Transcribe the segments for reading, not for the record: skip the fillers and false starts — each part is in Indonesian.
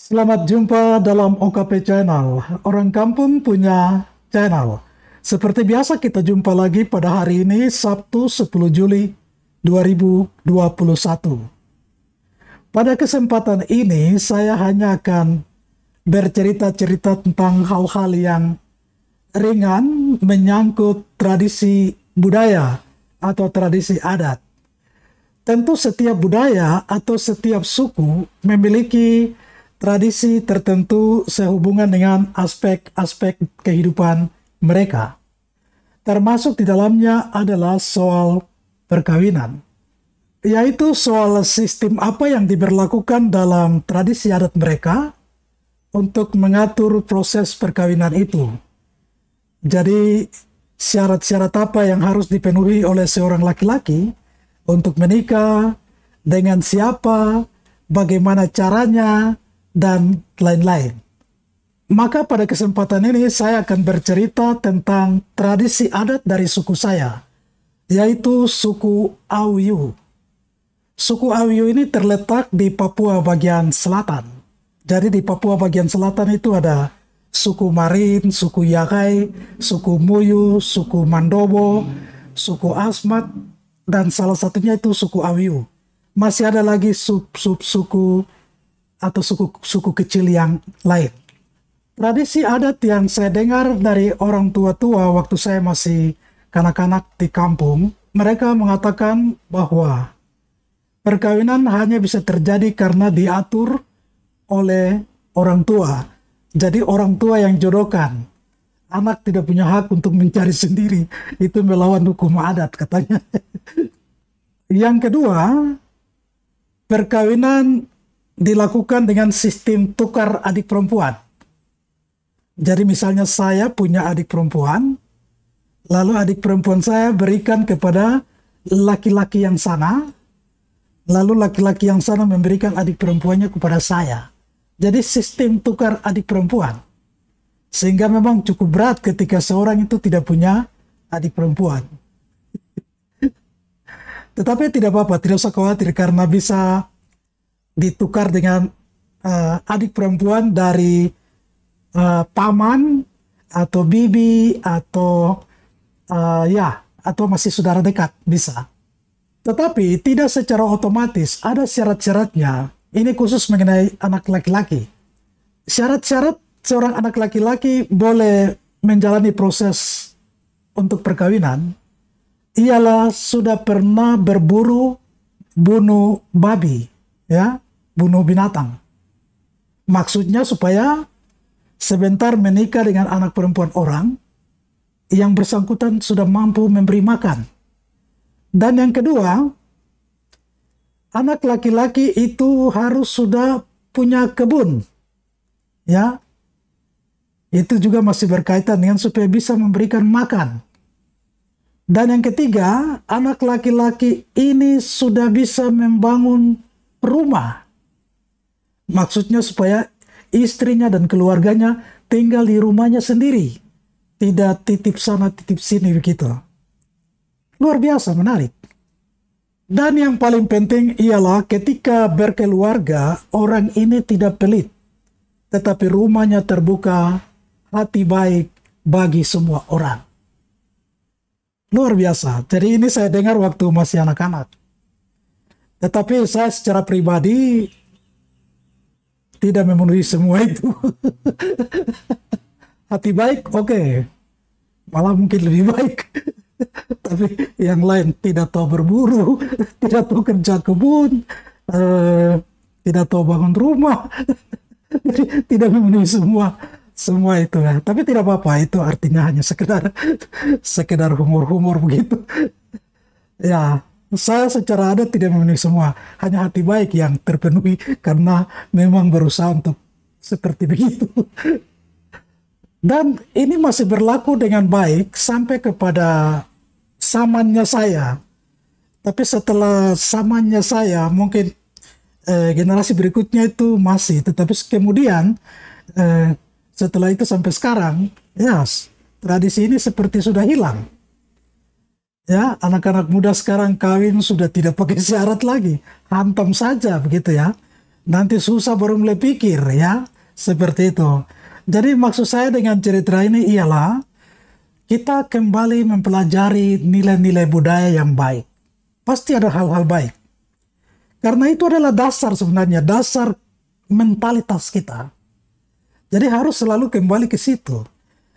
Selamat jumpa dalam OKP Channel. Orang kampung punya channel. Seperti biasa kita jumpa lagi pada hari ini Sabtu 10 Juli 2021. Pada kesempatan ini saya hanya akan bercerita-cerita tentang hal-hal yang ringan menyangkut tradisi budaya atau tradisi adat. Tentu setiap budaya atau setiap suku memiliki tradisi tertentu sehubungan dengan aspek-aspek kehidupan mereka. Termasuk di dalamnya adalah soal perkawinan, yaitu soal sistem apa yang diberlakukan dalam tradisi adat mereka untuk mengatur proses perkawinan itu. Jadi syarat-syarat apa yang harus dipenuhi oleh seorang laki-laki untuk menikah, dengan siapa, bagaimana caranya, dan lain-lain. Maka pada kesempatan ini saya akan bercerita tentang tradisi adat dari suku saya, yaitu suku Awyu. Suku Awyu ini terletak di Papua bagian selatan. Jadi di Papua bagian selatan itu ada suku Marin, suku Yakai, suku Muyu, suku Mandobo, suku Asmat, dan salah satunya itu suku Awyu. Masih ada lagi suku atau suku kecil yang lain. Tradisi adat yang saya dengar dari orang tua-tua waktu saya masih kanak-kanak di kampung, mereka mengatakan bahwa perkawinan hanya bisa terjadi karena diatur oleh orang tua. Jadi orang tua yang jodohkan. Anak tidak punya hak untuk mencari sendiri. Itu melawan hukum adat katanya. Yang kedua, perkawinan dilakukan dengan sistem tukar adik perempuan. Jadi misalnya saya punya adik perempuan, lalu adik perempuan saya berikan kepada laki-laki yang sana, lalu laki-laki yang sana memberikan adik perempuannya kepada saya. Jadi sistem tukar adik perempuan. Sehingga memang cukup berat ketika seorang itu tidak punya adik perempuan. Tetapi tidak apa-apa, tidak usah khawatir karena bisa ditukar dengan adik perempuan dari paman atau bibi atau atau masih saudara dekat bisa. Tetapi tidak secara otomatis, ada syarat-syaratnya. Ini khusus mengenai anak laki-laki. Syarat-syarat seorang anak laki-laki boleh menjalani proses untuk perkawinan ialah sudah pernah berburu, bunuh babi, ya, bunuh binatang. Maksudnya supaya sebentar menikah dengan anak perempuan orang, yang bersangkutan sudah mampu memberi makan. Dan yang kedua, anak laki-laki itu harus sudah punya kebun. Ya, itu juga masih berkaitan dengan supaya bisa memberikan makan. Dan yang ketiga, anak laki-laki ini sudah bisa membangun rumah. Maksudnya supaya istrinya dan keluarganya tinggal di rumahnya sendiri. Tidak titip sana, titip sini begitu. Luar biasa, menarik. Dan yang paling penting ialah ketika berkeluarga, orang ini tidak pelit. Tetapi rumahnya terbuka, hati baik bagi semua orang. Luar biasa. Jadi ini saya dengar waktu masih anak-anak. Tetapi saya secara pribadi tidak memenuhi semua itu. Hati baik, oke. Malah mungkin lebih baik. Tapi yang lain tidak tahu berburu, tidak tahu kerja kebun, tidak tahu bangun rumah. Jadi tidak memenuhi semua itu ya. Tapi tidak apa-apa, itu artinya hanya sekedar humor-humor begitu. Ya, saya secara adat tidak memenuhi semua, hanya hati baik yang terpenuhi karena memang berusaha untuk seperti begitu. Dan ini masih berlaku dengan baik sampai kepada zamannya saya. Tapi setelah zamannya saya, mungkin generasi berikutnya itu masih, tetapi kemudian setelah itu sampai sekarang, ya tradisi ini seperti sudah hilang. Ya, anak-anak muda sekarang kawin sudah tidak pakai syarat lagi, hantam saja begitu ya. Nanti susah baru mulai pikir ya. Seperti itu. Jadi maksud saya dengan cerita ini ialah kita kembali mempelajari nilai-nilai budaya yang baik. Pasti ada hal-hal baik. Karena itu adalah dasar sebenarnya, dasar mentalitas kita. Jadi harus selalu kembali ke situ.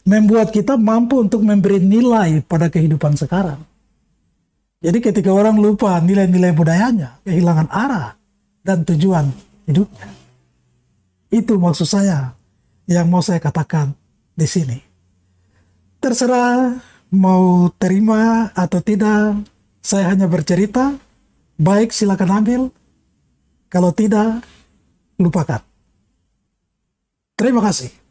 Membuat kita mampu untuk memberi nilai pada kehidupan sekarang. Jadi ketika orang lupa nilai-nilai budayanya, kehilangan arah dan tujuan hidupnya. Itu maksud saya yang mau saya katakan di sini. Terserah mau terima atau tidak, saya hanya bercerita. Baik, silakan ambil. Kalau tidak, lupakan. Terima kasih.